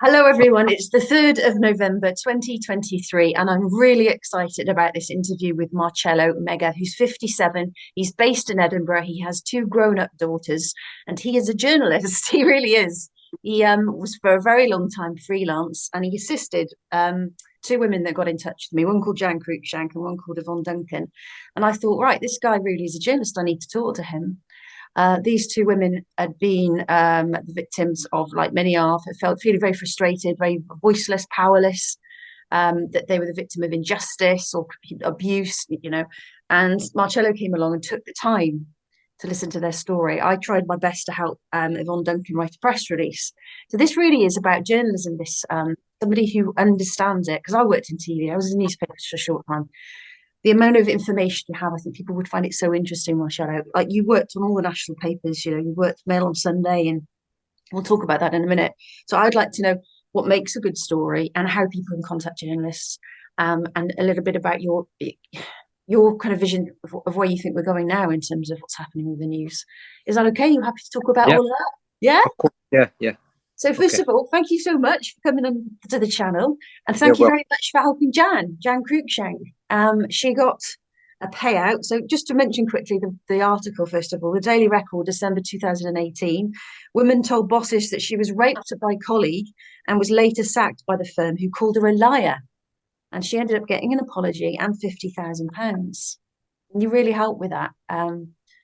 Hello, everyone. It's the 3rd of November 2023, and I'm really excited about this interview with Marcello Mega, who's 57. He's based in Edinburgh. He has two grown-up daughters, and he is a journalist. He really is. He was for a very long time freelance, and he assisted two women that got in touch with me, one called Jan Cruikshank and one called Yvonne Duncan. And I thought, right, this guy really is a journalist. I need to talk to him. These two women had been the victims of, like many are, felt feeling very frustrated, very voiceless, powerless, that they were the victim of injustice or abuse, And Marcello came along and took the time to listen to their story. I tried my best to help Yvonne Duncan write a press release. So this really is about journalism, this somebody who understands it, because I worked in TV, I was in newspapers for a short time. The amount of information you have, I think people would find it so interesting, Marcello. Like, you worked on all the national papers, you worked Mail on Sunday, and we'll talk about that in a minute. So I'd like to know what makes a good story and how people can contact journalists, and a little bit about your kind of vision of where you think we're going now in terms of what's happening with the news. Is that okay? You happy to talk about Yeah, all of that? Yeah? of course. Yeah. So first Okay. of all, thank you so much for coming on to the channel, and Yeah, thank you well, very much for helping Jan Cruikshank. She got a payout. So just to mention quickly the article, first of all, the Daily Record, December 2018, woman told bosses that she was raped by a colleague and was later sacked by the firm who called her a liar. And she ended up getting an apology and £50,000. And you really helped with that.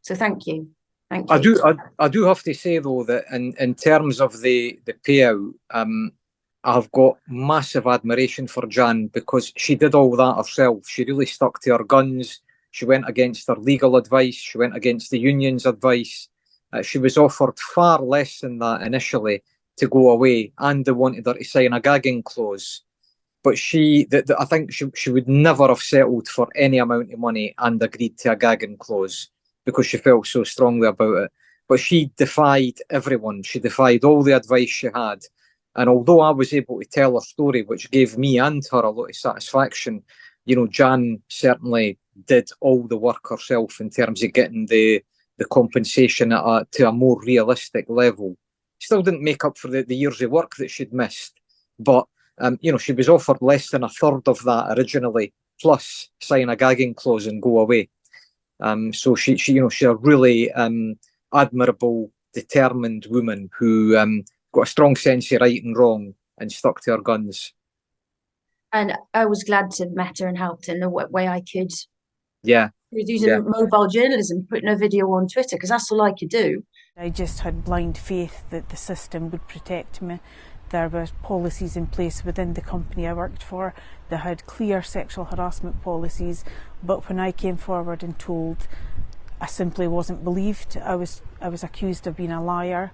So thank you. Thank I you. do. I do have to say though that in terms of the payout, I've got massive admiration for Jan because she did all that herself. She really stuck to her guns. She went against her legal advice. She went against the union's advice. She was offered far less than that initially to go away, and they wanted her to sign a gagging clause. But I think she would never have settled for any amount of money and agreed to a gagging clause because she felt so strongly about it. But she defied everyone. She defied all the advice she had. And although I was able to tell her story, which gave me and her a lot of satisfaction, Jan certainly did all the work herself in terms of getting the compensation to a more realistic level. Still didn't make up for the years of work that she'd missed, but she was offered less than a third of that originally, plus sign a gagging clause and go away. So she's a really admirable, determined woman who got a strong sense of right and wrong and stuck to her guns. And I was glad to have met her and helped in the way I could. Yeah. Using mobile journalism, putting a video on Twitter, because that's all I could do. I just had blind faith that the system would protect me. There were policies in place within the company I worked for. They had clear sexual harassment policies, but when I came forward and told, I simply wasn't believed. I was accused of being a liar.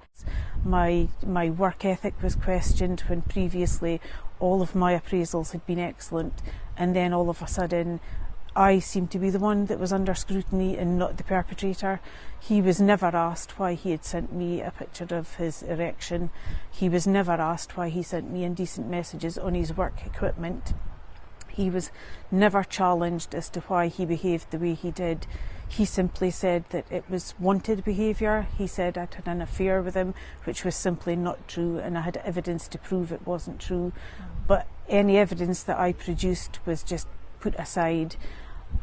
My work ethic was questioned when previously all of my appraisals had been excellent, and then all of a sudden I seemed to be the one that was under scrutiny and not the perpetrator. He was never asked why he had sent me a picture of his erection. He was never asked why he sent me indecent messages on his work equipment. He was never challenged as to why he behaved the way he did. He simply said that it was wanted behaviour. He said I'd had an affair with him, which was simply not true, and I had evidence to prove it wasn't true. But any evidence that I produced was just put aside.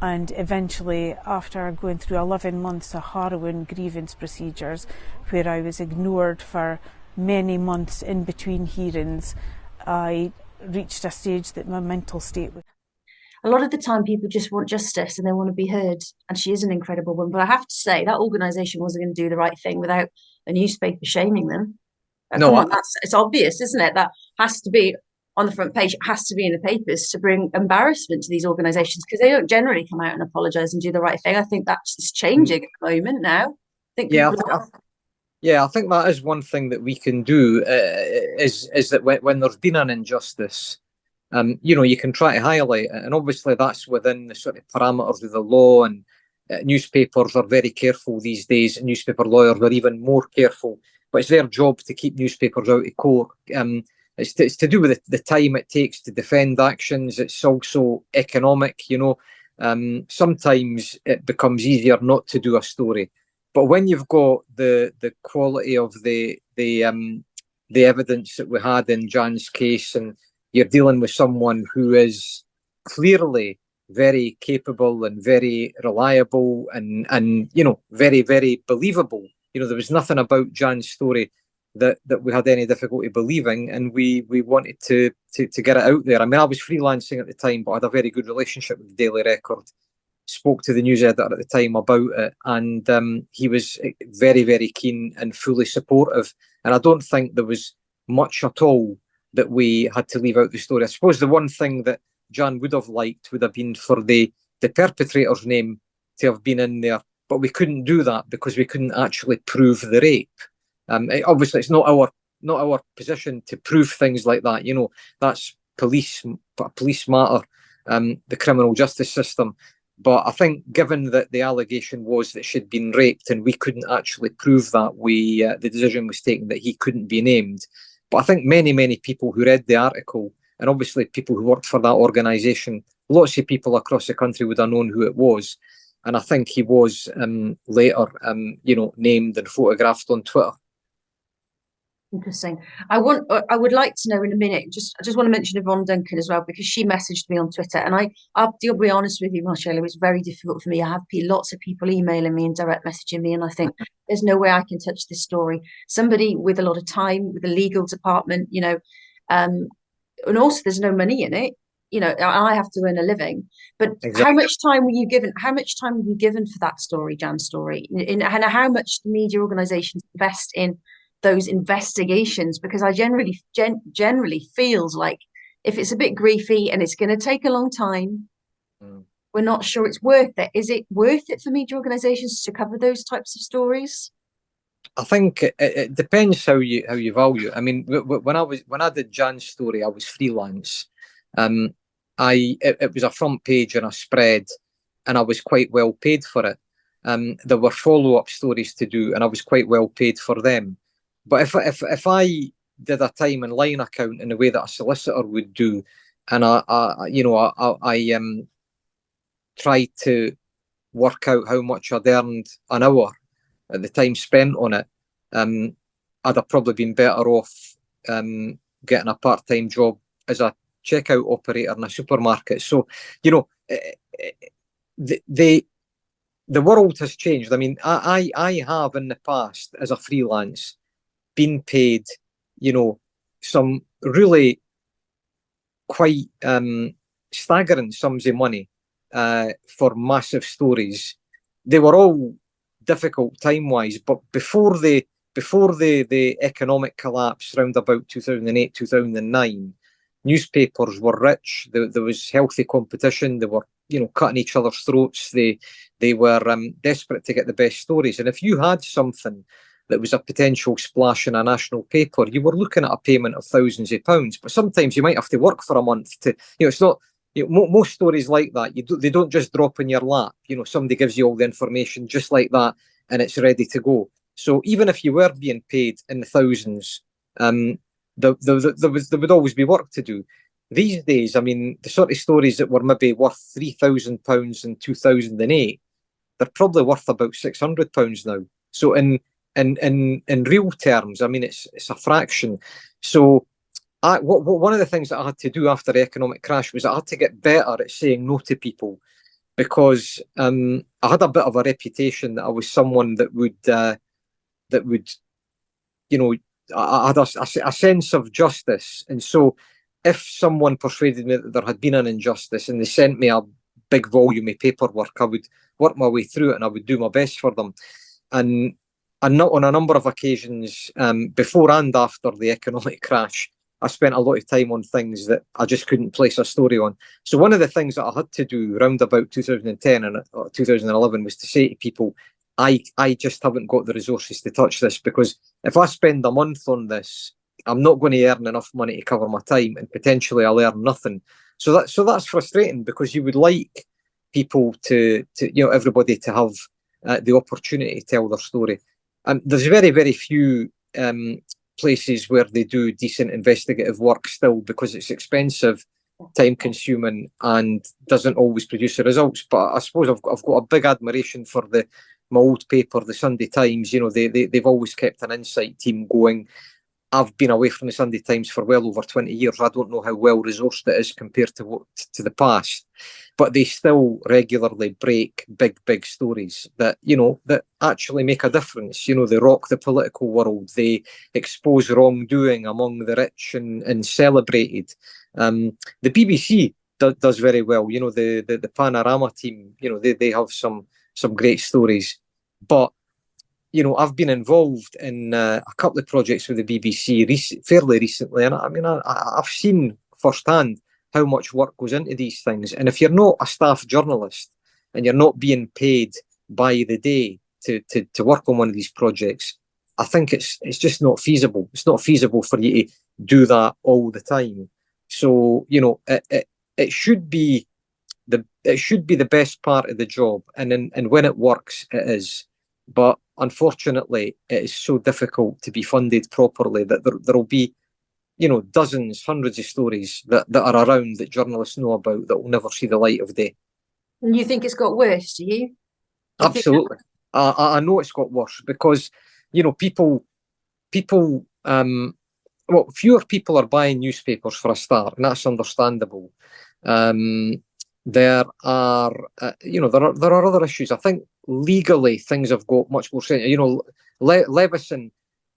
And eventually, after going through 11 months of harrowing grievance procedures, where I was ignored for many months in between hearings, I reached a stage that my mental state was. A lot of the time, people just want justice and they want to be heard. And she is an incredible woman. But I have to say, that organisation wasn't going to do the right thing without a newspaper shaming them. No, Come on, it's obvious, isn't it? That has to be on the front page. It has to be in the papers to bring embarrassment to these organisations, because they don't generally come out and apologise and do the right thing. I think that's just changing at the moment now. I think yeah, people I think that is one thing that we can do, is that when there's been an injustice, you can try to highlight it, and obviously that's within the sort of parameters of the law, and newspapers are very careful these days, and newspaper lawyers are even more careful, but it's their job to keep newspapers out of court. It's to do with the time it takes to defend actions. It's also economic, sometimes it becomes easier not to do a story. But when you've got the quality of the the evidence that we had in Jan's case, and you're dealing with someone who is clearly very capable and very reliable and you know, very, very believable. You know, there was nothing about Jan's story that we had any difficulty believing, and we wanted to get it out there. I mean, I was freelancing at the time, but I had a very good relationship with the Daily Record. Spoke to the news editor at the time about it, and he was very, very keen and fully supportive. And I don't think there was much at all that we had to leave out the story. I suppose the one thing that Jan would have liked would have been for the perpetrator's name to have been in there, but we couldn't do that because we couldn't actually prove the rape. Obviously, it's not our position to prove things like that. You know, that's police matter, the criminal justice system. But I think, given that the allegation was that she'd been raped and we couldn't actually prove that, the decision was taken that he couldn't be named. But I think many people who read the article, and obviously people who worked for that organisation, lots of people across the country would have known who it was. And I think he was later, you know, named and photographed on Twitter. Interesting. I would like to know in a minute. I just want to mention Yvonne Duncan as well, because she messaged me on Twitter, and I'll be honest with you, Marcello, it's very difficult for me. I have lots of people emailing me and direct messaging me, and I think there's no way I can touch this story. Somebody with a lot of time, with a legal department, you know, and also there's no money in it. You know, I have to earn a living. But exactly. How much time were you given? How much time were you given for that story, Jan's story, and how much the media organisations invest in those investigations? Because I generally feels like if it's a bit griefy and it's going to take a long time, we're not sure it's worth it. Is it worth it for media organisations to cover those types of stories? I think it depends how you value it. I mean, when I did Jan's story, I was freelance. It was a front page and a spread, and I was quite well paid for it. There were follow-up stories to do, and I was quite well paid for them. But if I did a time and line account in the way that a solicitor would do, and I tried to work out how much I'd earned an hour at the time spent on it, I'd have probably been better off getting a part-time job as a checkout operator in a supermarket. So, you know, the world has changed. I mean, I have in the past, as a freelance, been paid, you know, some really quite staggering sums of money for massive stories. They were all difficult time-wise, but before the economic collapse around about 2008, 2009, newspapers were rich. There was healthy competition. They were, you know, cutting each other's throats. They were desperate to get the best stories. And if you had something that was a potential splash in a national paper, you were looking at a payment of thousands of pounds. But sometimes you might have to work for a month to, you know, it's not, you know, most stories like that, they don't just drop in your lap. You know, somebody gives you all the information just like that and it's ready to go. So even if you were being paid in the thousands, there would always be work to do. These days, I mean, the sort of stories that were maybe worth £3,000 in 2008, they're probably worth about £600 now. So in real terms, I mean, it's a fraction. So one of the things that I had to do after the economic crash was I had to get better at saying no to people, because I had a bit of a reputation that I was someone that would, you know, I had a sense of justice. And so if someone persuaded me that there had been an injustice and they sent me a big volume of paperwork, I would work my way through it and I would do my best for them. And not on a number of occasions, before and after the economic crash, I spent a lot of time on things that I just couldn't place a story on. So one of the things that I had to do around about 2010 and 2011 was to say to people, I just haven't got the resources to touch this, because if I spend a month on this, I'm not going to earn enough money to cover my time, and potentially I'll earn nothing. So that's frustrating, because you would like people to you know, everybody to have the opportunity to tell their story. There's very, very few places where they do decent investigative work still, because it's expensive, time consuming, and doesn't always produce the results. But I suppose I've got a big admiration for my old paper, the Sunday Times. You know, they've always kept an insight team going. I've been away from the Sunday Times for well over 20 years. I don't know how well resourced it is compared to the past, but they still regularly break big stories that, that actually make a difference. They rock the political world. They expose wrongdoing among the rich and celebrated. The BBC does very well. The Panorama team, they have some great stories, but I've been involved in a couple of projects with the BBC fairly recently, and I've seen firsthand how much work goes into these things. And if you're not a staff journalist and you're not being paid by the day to work on one of these projects, I think it's just not feasible. It's not feasible for you to do that all the time. So it should be the best part of the job, and when it works, it is. But unfortunately, it is so difficult to be funded properly that there will be, dozens, hundreds of stories that are around that journalists know about that will never see the light of day. And you think it's got worse, do you? Absolutely. I know it's got worse because, people, fewer people are buying newspapers for a start, and that's understandable. There are other issues. I think legally things have got much more sense. Leveson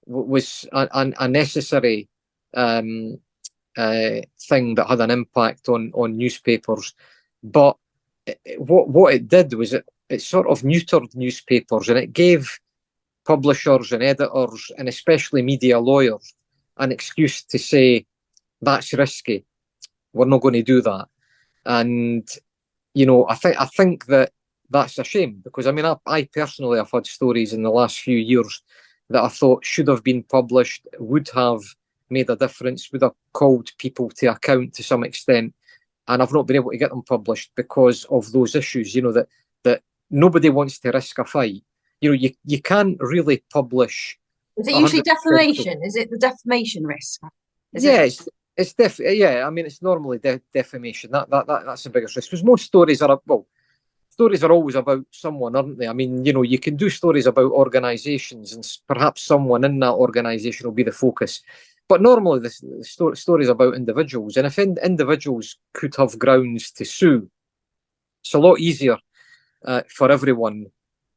was a necessary thing that had an impact on newspapers, but what it did was it sort of neutered newspapers, and it gave publishers and editors and especially media lawyers an excuse to say that's risky. We're not going to do that. And I think that's a shame, because I personally have had stories in the last few years that I thought should have been published, would have made a difference, would have called people to account to some extent, and I've not been able to get them published because of those issues. That nobody wants to risk a fight. You can't really publish. Is it usually defamation? Is it the defamation risk? It's it's normally defamation. That's the biggest risk, because most stories are always about someone, aren't they? You can do stories about organisations, and perhaps someone in that organisation will be the focus. But normally the story is about individuals, and if individuals could have grounds to sue, it's a lot easier for everyone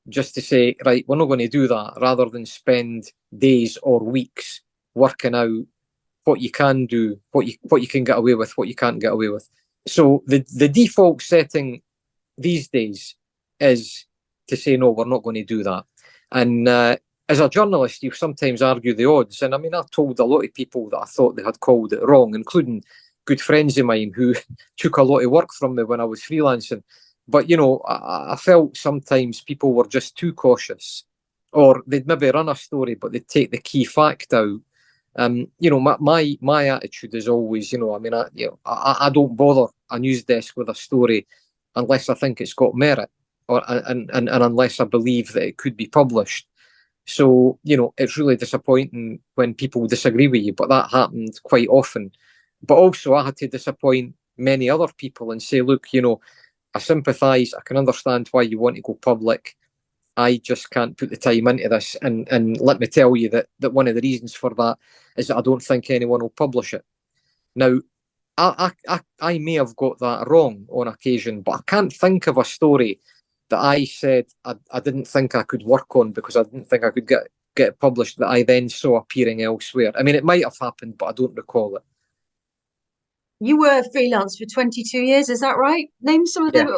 just to say, right, we're not going to do that, rather than spend days or weeks working out what you can do, what you can get away with, what you can't get away with. So the default setting these days is to say, no, we're not going to do that. And as a journalist, you sometimes argue the odds. And I told a lot of people that I thought they had called it wrong, including good friends of mine who took a lot of work from me when I was freelancing. But, I felt sometimes people were just too cautious, or they'd maybe run a story, but they'd take the key fact out. My attitude is always, I don't bother a news desk with a story unless I think it's got merit, and unless I believe that it could be published. So, it's really disappointing when people disagree with you, but that happened quite often. But also I had to disappoint many other people and say, look, I sympathise, I can understand why you want to go public. I just can't put the time into this. And let me tell you that one of the reasons for that is that I don't think anyone will publish it. Now, I may have got that wrong on occasion, but I can't think of a story that I said I didn't think I could work on because I didn't think I could get it published that I then saw appearing elsewhere. It might have happened, but I don't recall it. You were freelance for 22 years, is that right? Name some of the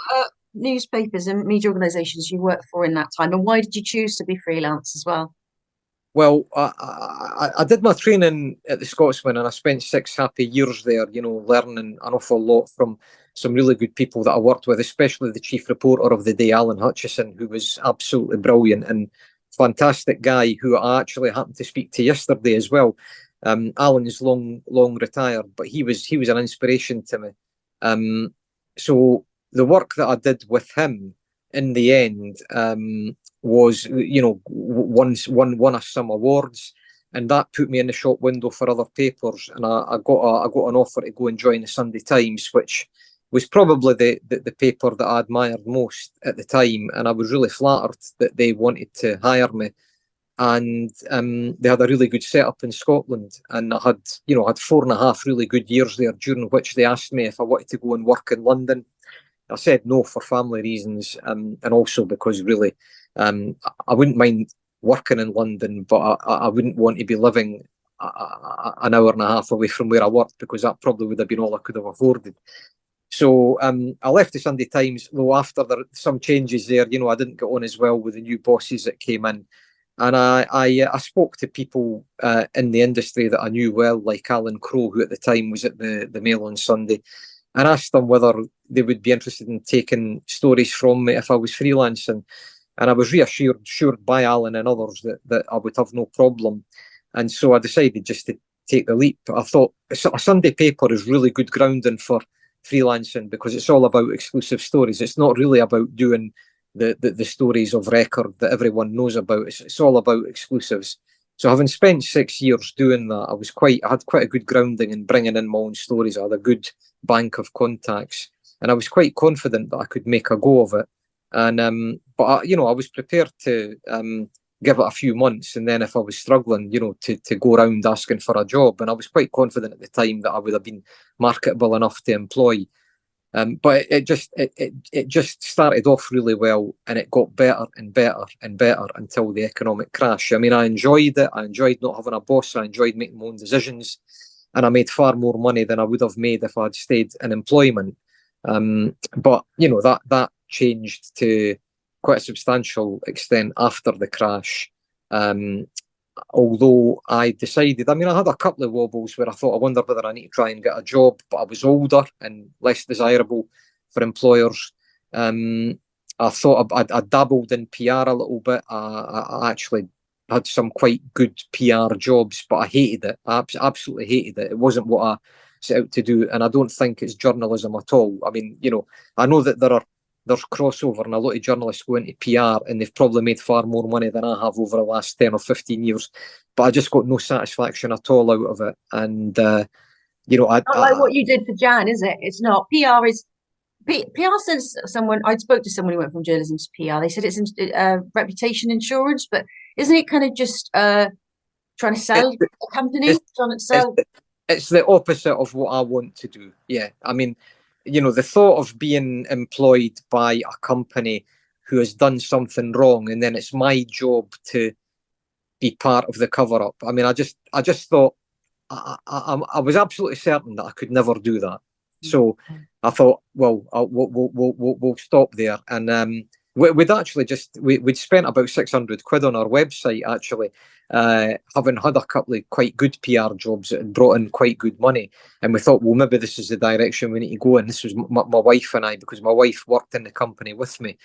newspapers and media organisations you worked for in that time, and why did you choose to be freelance as well? Well, I did my training at the Scotsman, and I spent 6 happy years there, learning an awful lot from some really good people that I worked with, especially the chief reporter of the day, Alan Hutchison, who was absolutely brilliant and fantastic guy, who I actually happened to speak to yesterday as well. Alan is long retired, but he was an inspiration to me. So the work that I did with him in the end was, won us some awards, and that put me in the shop window for other papers. And I got an offer to go and join the Sunday Times, which was probably the paper that I admired most at the time, and I was really flattered that they wanted to hire me. and they had a really good setup in Scotland, and I had 4.5 really good years there, during which they asked me if I wanted to go and work in London. I said no for family reasons, and also because really I wouldn't mind working in London, but I wouldn't want to be living an hour and a half away from where I worked, because that probably would have been all I could have afforded. So I left the Sunday Times, though after some changes there, I didn't get on as well with the new bosses that came in. And I spoke to people in the industry that I knew well, like Alan Crowe, who at the time was at the Mail on Sunday, and asked them whether they would be interested in taking stories from me if I was freelancing. And I was reassured by Alan and others that I would have no problem. And so I decided just to take the leap. I thought a Sunday paper is really good grounding for freelancing, because it's all about exclusive stories. It's not really about doing the stories of record that everyone knows about. It's all about exclusives. So having spent 6 years doing that, I had quite a good grounding in bringing in my own stories. I had a good bank of contacts, and I was quite confident that I could make a go of it. And but I was prepared to give it a few months, and then if I was struggling, to go around asking for a job. And I was quite confident at the time that I would have been marketable enough to employ. But it just started off really well, and it got better and better and better until the economic crash. I mean, I enjoyed it. I enjoyed not having a boss. I enjoyed making my own decisions, and I made far more money than I would have made if I'd stayed in employment. But that changed to quite a substantial extent after the crash. Although I decided, I had a couple of wobbles where I thought, I wonder whether I need to try and get a job, but I was older and less desirable for employers. I thought I dabbled in PR a little bit. I actually had some quite good PR jobs, but I hated it. I absolutely hated it. It wasn't what I set out to do, and I don't think it's journalism at all. I mean, I know that there's crossover, and a lot of journalists go into PR, and they've probably made far more money than I have over the last 10 or 15 years. But I just got no satisfaction at all out of it. And, not like what you did for Jan, is it? It's not. PR says I spoke to someone who went from journalism to PR. They said it's reputation insurance, but isn't it kind of just trying to sell a company? It's the opposite of what I want to do. Yeah. I mean, the thought of being employed by a company who has done something wrong, and then it's my job to be part of the cover up. I mean, I just thought I was absolutely certain that I could never do that. So I thought, well, we'll stop there. And we'd actually we'd spent about 600 quid on our website, actually, having had a couple of quite good PR jobs that had brought in quite good money. And we thought, well, maybe this is the direction we need to go. And this was my wife and I, because my wife worked in the company with me.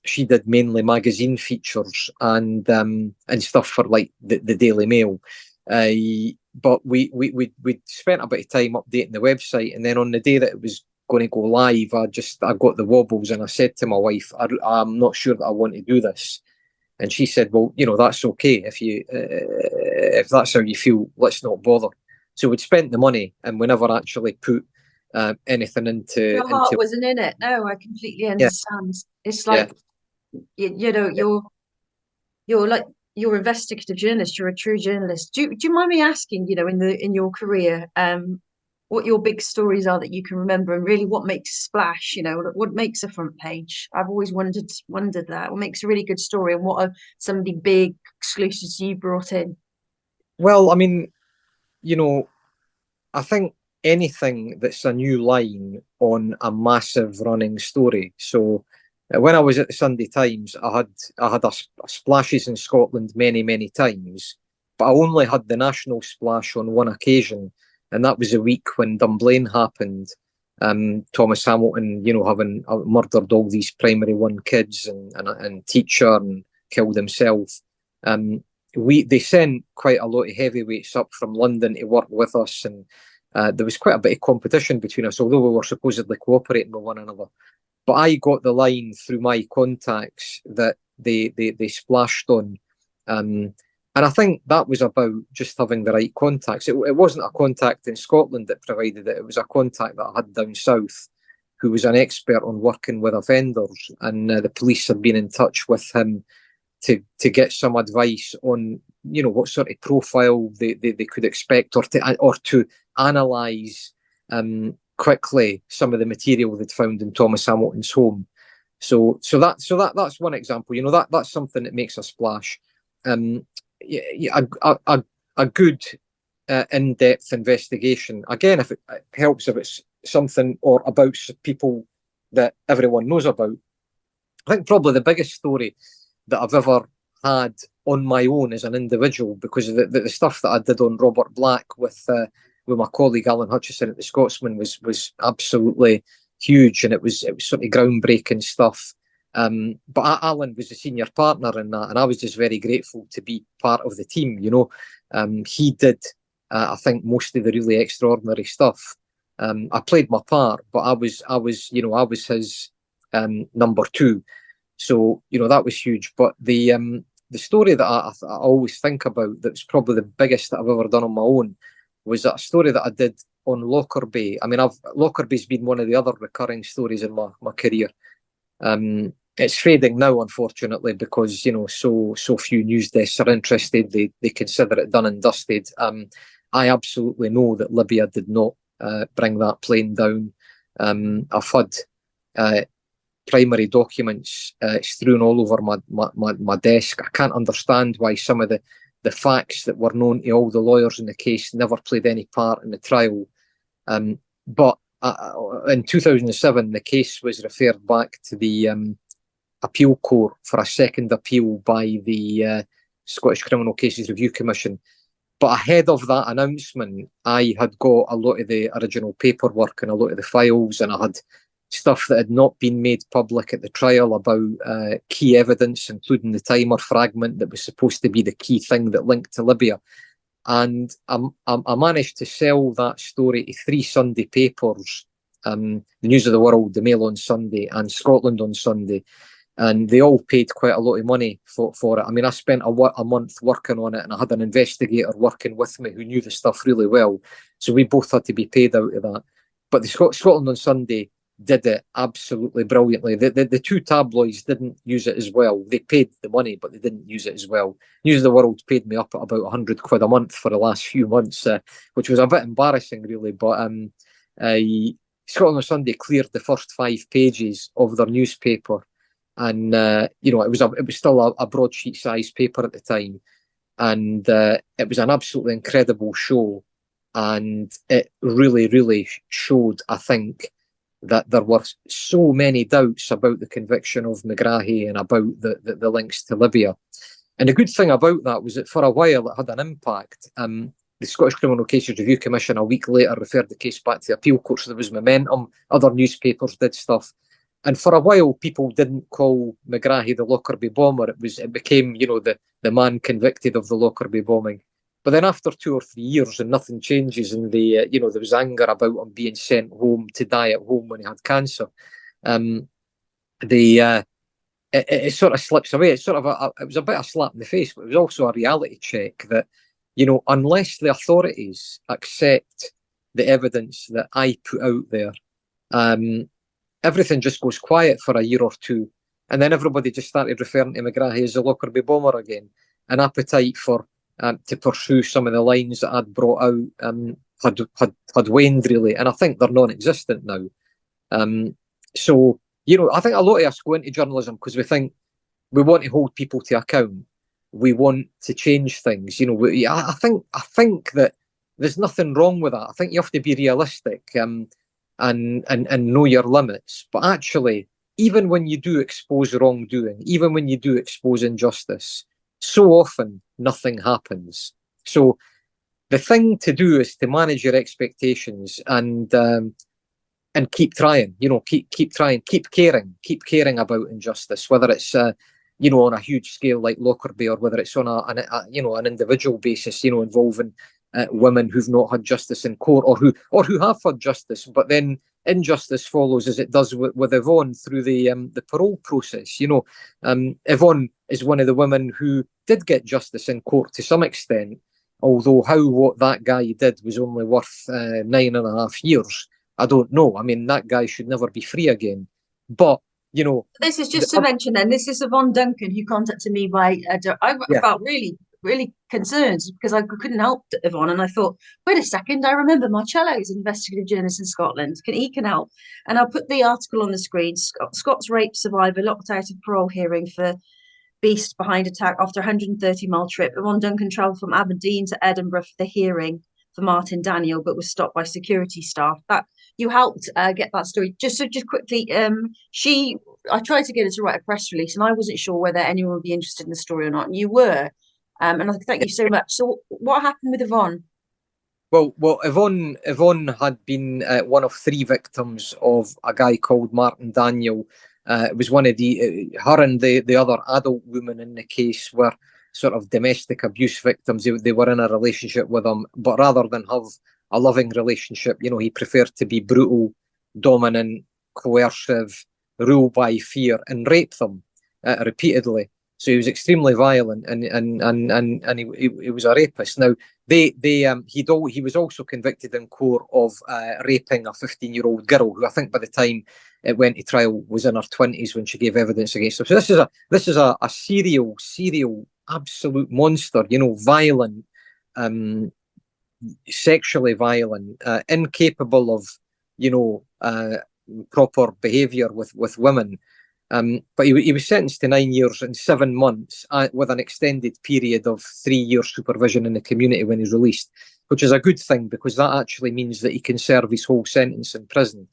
She did mainly magazine features and stuff for like the Daily Mail. But we spent a bit of time updating the website, and then on the day that it was going to go live, I got the wobbles, and I said to my wife, I'm not sure that I want to do this. And she said, well, that's okay. If that's how you feel, let's not bother. So we'd spent the money, and we never actually put anything into. Your heart wasn't in it. No, I completely understand. Yeah. It's like, you're like, you're an investigative journalist. You're a true journalist. Do you mind me asking, in your career, what your big stories are that you can remember, and really what makes splash? What makes a front page? I've always wondered that. What makes a really good story, and what are some of the big exclusives you brought in? Well, I mean, I think anything that's a new line on a massive running story. So when I was at the Sunday Times, I had a splashes in Scotland many times, but I only had the national splash on one occasion, and that was a week when Dunblane happened. Thomas Hamilton, having murdered all these primary one kids and teacher, and killed himself. They sent quite a lot of heavyweights up from London to work with us, and there was quite a bit of competition between us, although we were supposedly cooperating with one another. But I got the line through my contacts that they splashed on. And I think that was about just having the right contacts. It wasn't a contact in Scotland that provided it. It was a contact that I had down south, who was an expert on working with offenders. And the police had been in touch with him to get some advice on, you know, what sort of profile they could expect, or to analyse quickly some of the material they'd found in Thomas Hamilton's home. So that's one example. You know, that's something that makes a splash. A good in-depth investigation. Again, if it helps, if it's something or about people that everyone knows about. I think probably the biggest story that I've ever had on my own as an individual, because the stuff that I did on Robert Black with my colleague Alan Hutchison at the Scotsman was absolutely huge, and it was sort of groundbreaking stuff. But Alan was the senior partner in that, and I was just very grateful to be part of the team. You know, he did, I think, most of the really extraordinary stuff. I played my part, but I was his number two. So, you know, that was huge. But the story that I always think about, that's probably the biggest that I've ever done on my own, was that story that I did on Lockerbie. I mean, Lockerbie's been one of the other recurring stories in my career. It's fading now, unfortunately, because, you know, so few news desks are interested. They consider it done and dusted. I absolutely know that Libya did not bring that plane down. I've had primary documents strewn all over my desk. I can't understand why some of the facts that were known to all the lawyers in the case never played any part in the trial. But in 2007, the case was referred back to the appeal court for a second appeal by the Scottish Criminal Cases Review Commission. But ahead of that announcement, I had got a lot of the original paperwork and a lot of the files, and I had stuff that had not been made public at the trial about key evidence, including the timer fragment that was supposed to be the key thing that linked to Libya. And I managed to sell that story to 3 Sunday papers, the News of the World, the Mail on Sunday, and Scotland on Sunday. And they all paid quite a lot of money for it. I mean, I spent a month working on it, and I had an investigator working with me who knew the stuff really well. So we both had to be paid out of that. But the Scotland on Sunday did it absolutely brilliantly. The 2 tabloids didn't use it as well. They paid the money, but they didn't use it as well. News of the World paid me up at about £100 a month for the last few months, which was a bit embarrassing, really. But Scotland on Sunday cleared the first 5 pages of their newspaper. And you know, it was still a broadsheet size paper at the time, and it was an absolutely incredible show, and it really showed, I think, that there were so many doubts about the conviction of Megrahi and about the links to Libya. And the good thing about that was that for a while it had an impact. The Scottish Criminal Cases Review Commission a week later referred the case back to the appeal court, so there was momentum. Other newspapers did stuff. And for a while, people didn't call Megrahi the Lockerbie bomber. It became, you know, the man convicted of the Lockerbie bombing. But then after 2 or 3 years and nothing changes, and there was anger about him being sent home to die at home when he had cancer. It sort of slips away. It's sort of it was a bit of a slap in the face, but it was also a reality check that, you know, unless the authorities accept the evidence that I put out there, everything just goes quiet for a year or two, and then everybody just started referring to Megrahi as the Lockerbie bomber again. An appetite for to pursue some of the lines that I'd brought out had waned, really, and I think they're non-existent now. So, you know, I think a lot of us go into journalism because we think we want to hold people to account, we want to change things. You know, I think that there's nothing wrong with that. I think you have to be realistic. And know your limits. But actually, even when you do expose wrongdoing, even when you do expose injustice, so often nothing happens. So the thing to do is to manage your expectations and keep trying. You know, keep trying, keep caring about injustice, whether it's you know, on a huge scale like Lockerbie, or whether it's on an individual basis, you know, involving women who've not had justice in court, or who have had justice, but then injustice follows, as it does with Yvonne through the parole process. You know, Yvonne is one of the women who did get justice in court to some extent, although what that guy did was only worth 9.5 years. I don't know. I mean, that guy should never be free again. But you know, This is just to mention then, this is Yvonne Duncan who contacted me by, I felt really, really concerned because I couldn't help Yvonne. And I thought, wait a second, I remember Marcello's investigative journalist in Scotland. He can help. And I'll put the article on the screen. Scott's rape survivor locked out of parole hearing for beast behind attack after 130-mile trip. Yvonne Duncan travelled from Aberdeen to Edinburgh for the hearing for Martin Daniel, but was stopped by security staff. That you helped get that story. Just quickly, I tried to get her to write a press release, and I wasn't sure whether anyone would be interested in the story or not. And you were, and I thank you so much. So, what happened with Yvonne? Well, Yvonne had been one of 3 victims of a guy called Martin Daniel. It was one of her and the other adult women in the case were sort of domestic abuse victims. They were in a relationship with him, but rather than have a loving relationship, he preferred to be brutal, dominant, coercive, rule by fear, and rape them repeatedly. So he was extremely violent, and he was a rapist. Now he was also convicted in court of raping a 15-year-old girl, who I think by the time it went to trial was in her 20s when she gave evidence against him. So this is a serial absolute monster. Violent, sexually violent, incapable of proper behaviour with women. But he was sentenced to 9 years and 7 months with an extended period of 3 years supervision in the community when he's released, which is a good thing because that actually means that he can serve his whole sentence in prison.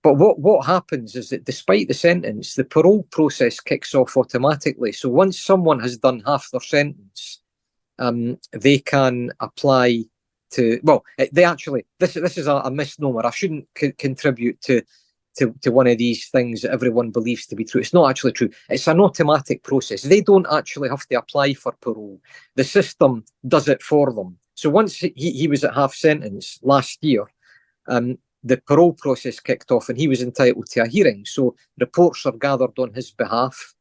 But what happens is that despite the sentence, the parole process kicks off automatically. So once someone has done half their sentence, they can apply to, this is a misnomer. I shouldn't contribute to one of these things that everyone believes to be true. It's not actually true. It's an automatic process. They don't actually have to apply for parole. The system does it for them. So once he was at half sentence last year, the parole process kicked off and he was entitled to a hearing. So reports are gathered on his behalf.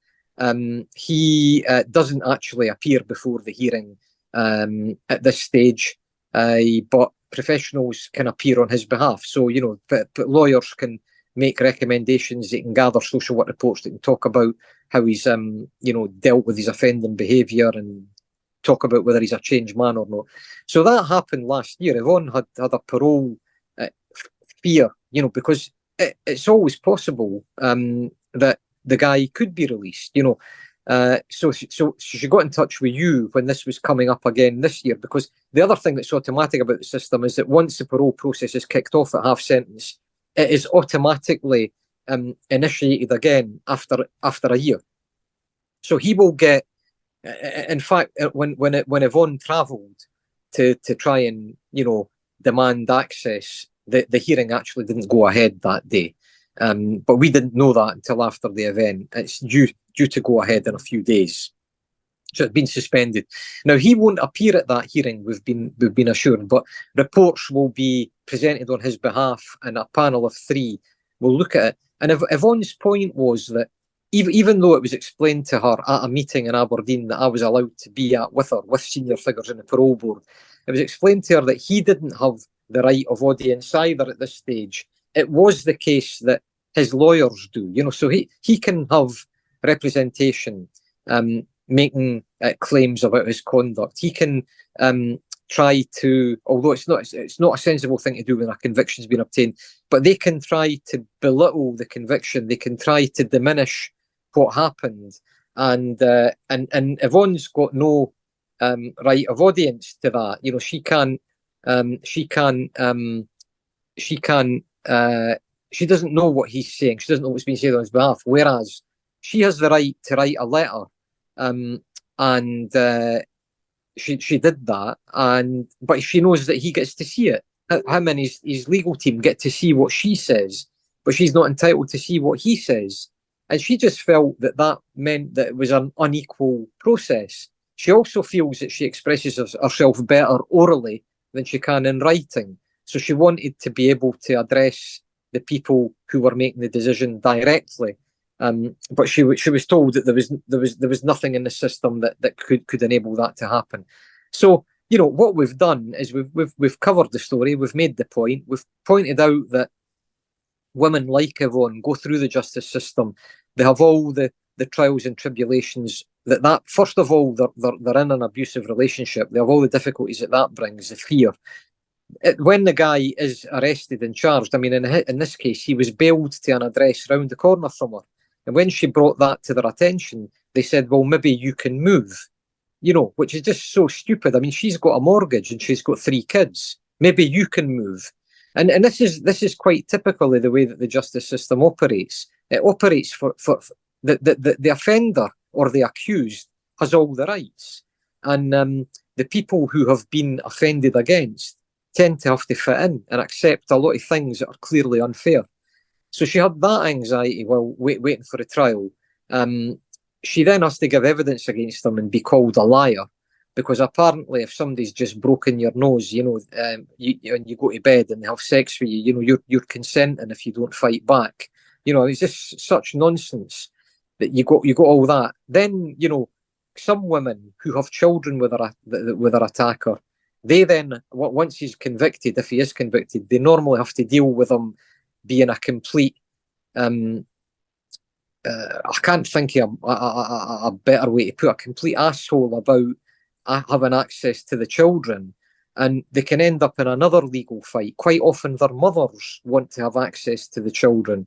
He doesn't actually appear before the hearing at this stage, but professionals can appear on his behalf. So, lawyers can make recommendations, they can gather social work reports, they can talk about how he's dealt with his offending behaviour and talk about whether he's a changed man or not. So that happened last year. Yvonne had a parole fear, because it's always possible that the guy could be released, so she got in touch with you when this was coming up again this year, because the other thing that's automatic about the system is that once the parole process is kicked off at half sentence, it is automatically initiated again after a year. So he will get, in fact, when Yvonne travelled to try and demand access, the hearing actually didn't go ahead that day. But we didn't know that until after the event. It's due to go ahead in a few days. So it's been suspended. Now, he won't appear at that hearing, we've been assured, but reports will be presented on his behalf and a panel of 3 will look at it. And Yvonne's point was that even though it was explained to her at a meeting in Aberdeen that I was allowed to be at with her, with senior figures in the parole board, it was explained to her that he didn't have the right of audience either at this stage. It was the case that his lawyers do, so he can have representation, making claims about his conduct. He can try to, although it's not a sensible thing to do when a conviction's been obtained, but they can try to belittle the conviction. They can try to diminish what happened, and Yvonne's got no right of audience to that. She doesn't know what he's saying. She doesn't know what's been said on his behalf. Whereas she has the right to write a letter, and she did that. But she knows that he gets to see it. Him and his legal team get to see what she says, but she's not entitled to see what he says. And she just felt that meant that it was an unequal process. She also feels that she expresses herself better orally than she can in writing. So she wanted to be able to address the people who were making the decision directly. But she was told that there was nothing in the system that could enable that to happen. So what we've done is we've covered the story, we've made the point, we've pointed out that women like Yvonne go through the justice system. They have all the trials and tribulations that first of all, they're in an abusive relationship. They have all the difficulties that brings, the fear. When the guy is arrested and charged, I mean, in this case, he was bailed to an address round the corner from her. And when she brought that to their attention, they said, well, maybe you can move, which is just so stupid. I mean, she's got a mortgage and she's got 3 kids. Maybe you can move. And this is quite typically the way that the justice system operates. It operates for the offender or the accused has all the rights. And the people who have been offended against tend to have to fit in and accept a lot of things that are clearly unfair. So she had that anxiety while waiting for a trial. She then has to give evidence against them and be called a liar, because apparently if somebody's just broken your nose, and you go to bed and they have sex with you, you're consenting if you don't fight back. It's just such nonsense that you got all that. Then, some women who have children with their attacker, they then, once he's convicted, if he is convicted, they normally have to deal with him being a complete, I can't think of a better way to put a complete asshole about having access to the children. And they can end up in another legal fight. Quite often their mothers want to have access to the children.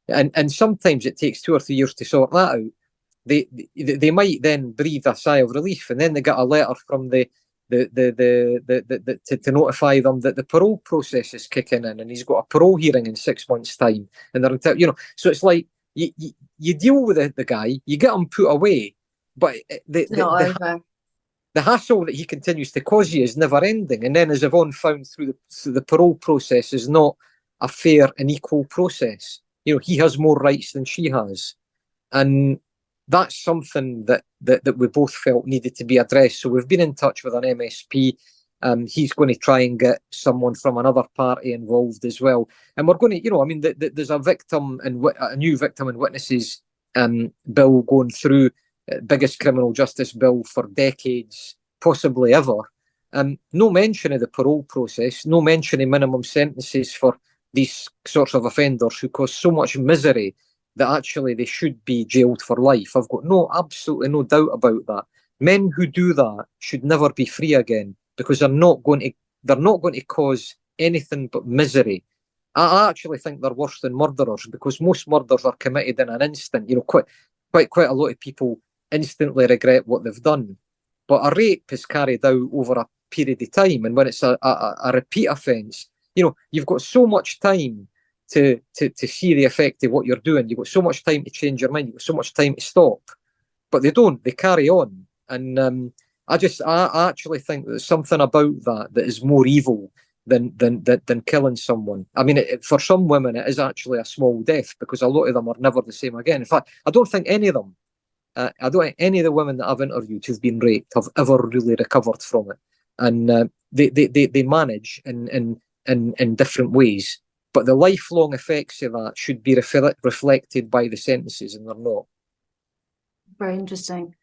And sometimes it takes 2 or 3 years to sort that out. They might then breathe a sigh of relief, and then they get a letter from to notify them that the parole process is kicking in, and he's got a parole hearing in 6 months' time. And they're, so it's like you deal with the guy, you get him put away, but the hassle that he continues to cause you is never ending. And then, as Yvonne found through the parole process, is not a fair and equal process. He has more rights than she has, and that's something that we both felt needed to be addressed. So we've been in touch with an MSP. He's going to try and get someone from another party involved as well. And we're going to, there's a new victim and witnesses bill going through, biggest criminal justice bill for decades, possibly ever. No mention of the parole process, no mention of minimum sentences for these sorts of offenders who cause so much misery that actually they should be jailed for life. I've got absolutely no doubt about that. Men who do that should never be free again, because they're not going to cause anything but misery. I actually think they're worse than murderers, because most murders are committed in an instant. Quite a lot of people instantly regret what they've done. But a rape is carried out over a period of time, and when it's a repeat offence, you've got so much time to see the effect of what you're doing. You've got so much time to change your mind. You've got so much time to stop. But they don't. They carry on. And I actually think there's something about that is more evil than killing someone. I mean, for some women, it is actually a small death, because a lot of them are never the same again. In fact, I don't think any of them, any of the women that I've interviewed who've been raped have ever really recovered from it. And they manage in different ways. But the lifelong effects of that should be reflected by the sentences, and they're not. Very interesting.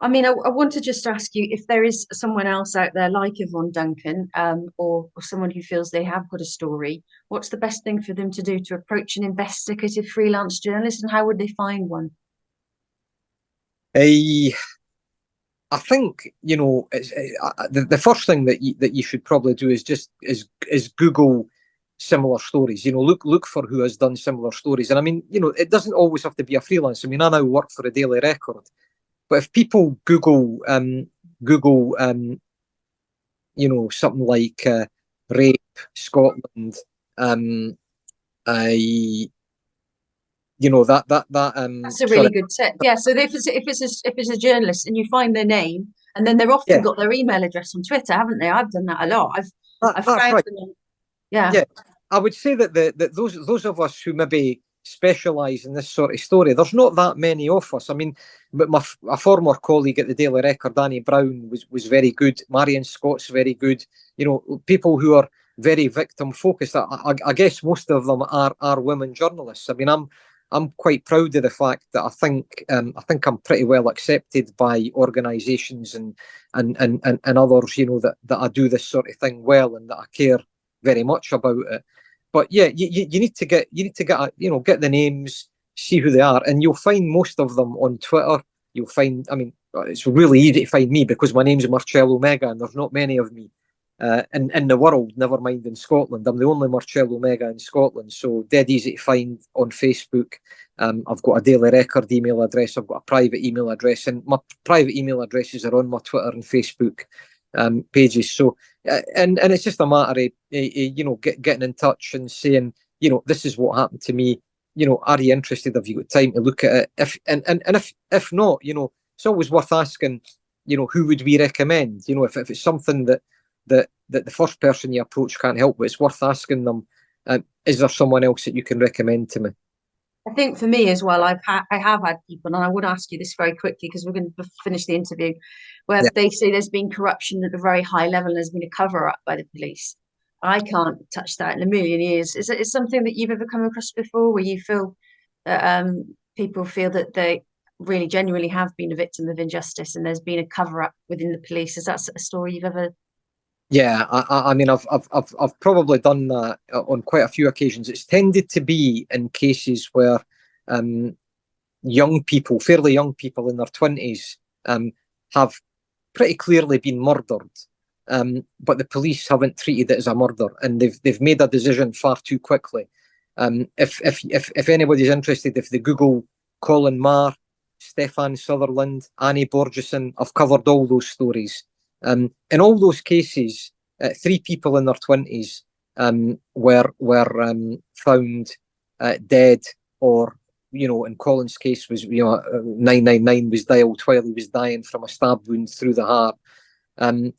I mean, I want to just ask you if there is someone else out there like Yvonne Duncan, or someone who feels they have got a story. What's the best thing for them to do to approach an investigative freelance journalist, and how would they find one? I think the first thing that you should probably do is Google similar stories. Look for who has done similar stories. And I mean, it doesn't always have to be a freelance. I mean, I now work for a Daily Record, but if people Google something like rape Scotland, that's a really good tip. Yeah. So if it's a journalist and you find their name, and then they've often got their email address on Twitter, haven't they? I've done that a lot. I've found right. them. Yeah. I would say that those of us who maybe specialise in this sort of story, there's not that many of us. I mean, but a former colleague at the Daily Record, Annie Brown, was very good. Marion Scott's very good. People who are very victim focused. I guess most of them are women journalists. I mean, I'm quite proud of the fact that I think I'm pretty well accepted by organisations and others, that I do this sort of thing well, and that I care very much about it. But yeah, you need to get get the names, see who they are, and you'll find most of them on Twitter. You'll find, I mean, it's really easy to find me because my name's Marcello Mega, and there's not many of me in the world. Never mind in Scotland. I'm the only Marcello Mega in Scotland, so dead easy to find on Facebook. I've got a Daily Record email address. I've got a private email address, and my private email addresses are on my Twitter and Facebook pages. So, and it's just a matter of getting in touch and saying, this is what happened to me. Are you interested? Have you got time to look at it? If not, it's always worth asking, who would we recommend? If it's something that the first person you approach can't help with, it's worth asking them, is there someone else that you can recommend to me? I think for me as well, I have had people, and I would ask you this very quickly because we're going to finish the interview, where they say there's been corruption at a very high level and there's been a cover-up by the police. I can't touch that in a million years. Is it something that you've ever come across before, where you feel that people feel that they really genuinely have been a victim of injustice and there's been a cover-up within the police? Is that a story you've ever? Yeah, I mean, I've probably done that on quite a few occasions. It's tended to be in cases where young people, fairly young people in their 20s, have pretty clearly been murdered, but the police haven't treated it as a murder, and they've made a decision far too quickly. If anybody's interested, if they Google Colin Marr, Stefan Sutherland, Annie Borgeson, I've covered all those stories. In all those cases, 3 people in their 20s were found dead, or in Colin's case was 999 was dialed while he was dying from a stab wound through the heart. In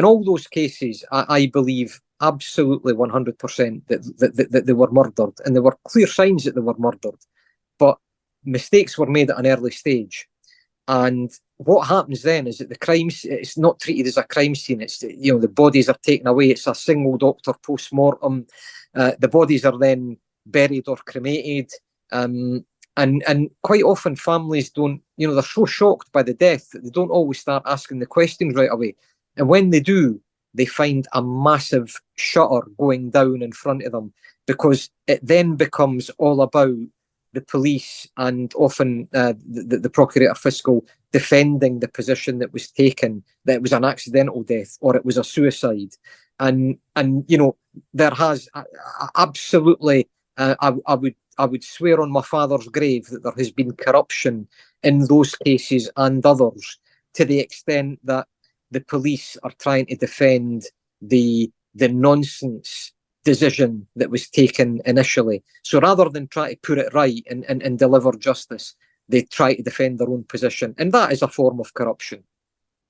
all those cases, I believe absolutely 100% that they were murdered, and there were clear signs that they were murdered, but mistakes were made at an early stage. And what happens then is that the crime, it's not treated as a crime scene. It's, the bodies are taken away. It's a single doctor post-mortem. The bodies are then buried or cremated. And quite often families don't, they're so shocked by the death that they don't always start asking the questions right away. And when they do, they find a massive shutter going down in front of them, because it then becomes all about the police and often the Procurator Fiscal defending the position that was taken, that it was an accidental death or it was a suicide. And there has absolutely, I would swear on my father's grave that there has been corruption in those cases and others, to the extent that the police are trying to defend the nonsense decision that was taken initially. So rather than try to put it right and deliver justice, they try to defend their own position. And that is a form of corruption.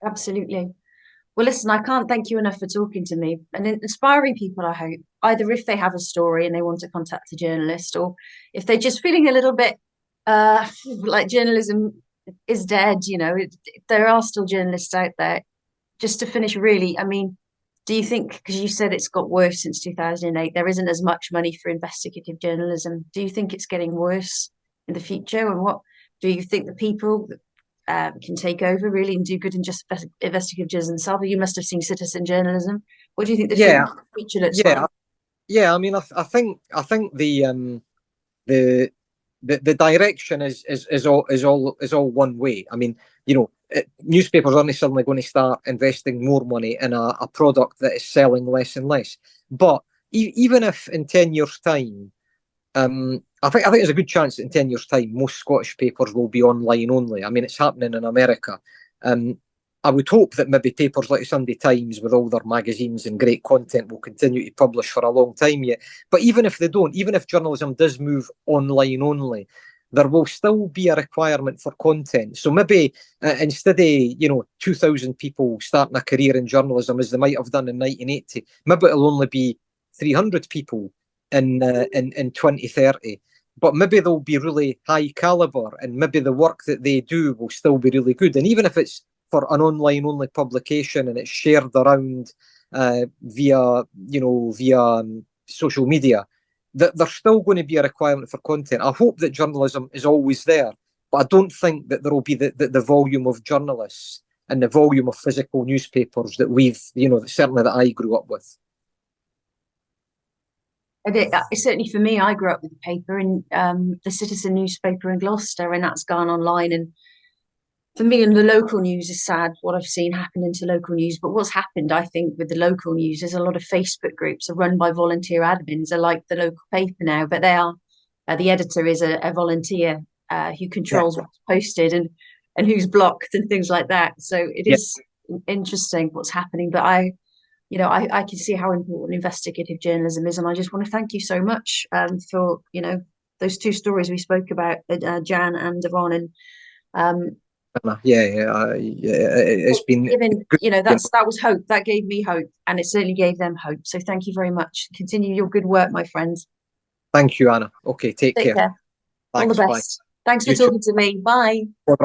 Absolutely. Well, listen, I can't thank you enough for talking to me and inspiring people, I hope, either if they have a story and they want to contact a journalist, or if they're just feeling a little bit like journalism is dead, there are still journalists out there. Just to finish, really, I mean, do you think, because you said it's got worse since 2008, there isn't as much money for investigative journalism. Do you think it's getting worse in the future? And what do you think the people can take over really and do good in just investigative journalism themselves? You must have seen citizen journalism. What do you think the future looks like? Yeah, I mean, I think the direction is all one way. I mean, newspapers aren't suddenly going to start investing more money in a product that is selling less and less. But even if in 10 years' time, I think there's a good chance that in 10 years' time, most Scottish papers will be online only. I mean, it's happening in America. I would hope that maybe papers like the Sunday Times, with all their magazines and great content, will continue to publish for a long time yet. But even if they don't, even if journalism does move online only, there will still be a requirement for content. So maybe instead of 2,000 people starting a career in journalism, as they might have done in 1980, maybe it'll only be 300 people in 2030. But maybe they'll be really high caliber, and maybe the work that they do will still be really good. And even if it's for an online only publication and it's shared around via social media, that there's still going to be a requirement for content. I hope that journalism is always there, but I don't think that there will be the volume of journalists and the volume of physical newspapers that we've, certainly that I grew up with. Certainly for me, I grew up with the paper in the Citizen newspaper in Gloucester, and that's gone online. And for me, and the local news is sad what I've seen happen into local news. But what's happened, I think, with the local news is a lot of Facebook groups are run by volunteer admins, are like the local paper now, but they are the editor is a volunteer who controls what's posted and who's blocked and things like that. So it is interesting what's happening. But I can see how important investigative journalism is, and I just want to thank you so much for those two stories we spoke about, Jan and Yvonne, and it's been given, that was hope. That gave me hope, and it certainly gave them hope. So thank you very much. Continue your good work, my friends. Thank you, Anna. Okay, take care. All the best. Thanks for talking to me. Bye. Bye.